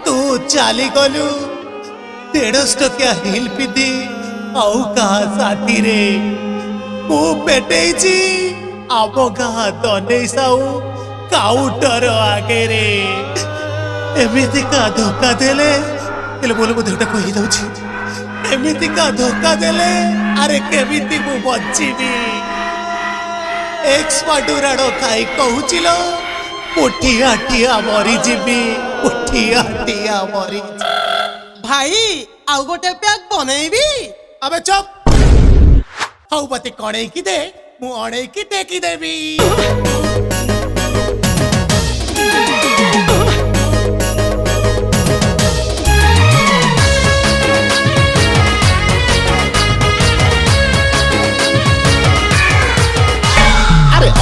तू चाली गलु 150 टकिया हिल पिदी आउ कहा साथी रे मु पेटेची आम गाँ दने साउ काउंटर आगे रे एमिति का धोखा देले तेले बोले मो देहटा कहि दउछि एमिति का धोखा देले अरे केमिति मु बचिबी एक्सपर्ट उराड़ो खाई कहूचिलो पुठिया टिया मरी जीवी पुठिया टिया मरी भाई आउ गोटे पैक बनेबी अबे चुप हाउ बते कणे की दे मु अणे की टेकी देबी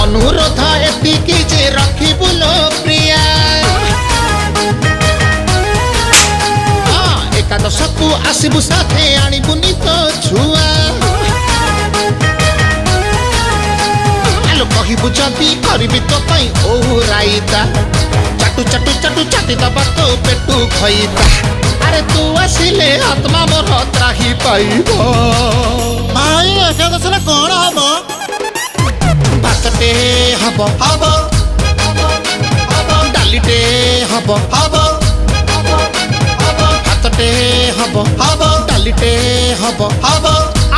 अनुरोध एतिकी जे रखी बोलो प्रिया एकादश को आसबु साथे आनिबुनी तो छुआ आलो कहिबु जदी करबी तो पई ओ राईता चाटू चाटू चाटू चाटी दबा तो पेटू खइता अरे तू आसिले आत्मा मोर त्राही पाइबो भाई एकादश रे कोन हबो भातटे हब हब डालीटे हब हब भातटे हब हब डालीटे हब हब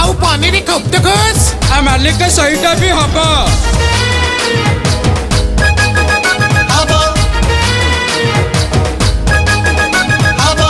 आउ पनीर खुब खुश आ मालिक सहीटा भी हब हब हब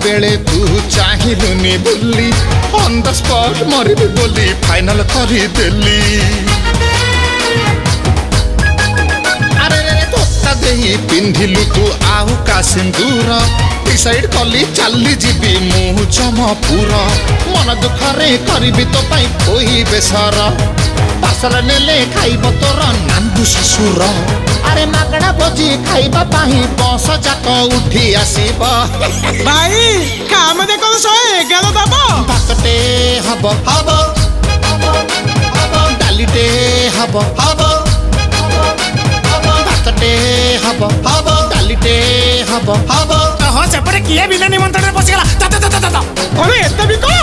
बेले तू चाहिलुनी बुल्ली ऑन द स्पॉट मरबी बोली फाइनल करी देली अरे रे धोखा देही पिंधिलु तू आउ का सिंदूर डिसाइड कली चली जीवी मुँह जमपुर मन दुखरे करबी तो पाई कोई बेसर पासल नेले खाइब तोर नांदू ससुर अरे मागड़ा भोजी खाइबा पाही बस जाक उठी आसीब भाई काम दे कोन 111 दबो भातटे हब हब डालीटे हब हब भातटे हब हब डालीटे हब हब हो सेपटे किए बिना निमंत्रण पसिगला अरे एते भी को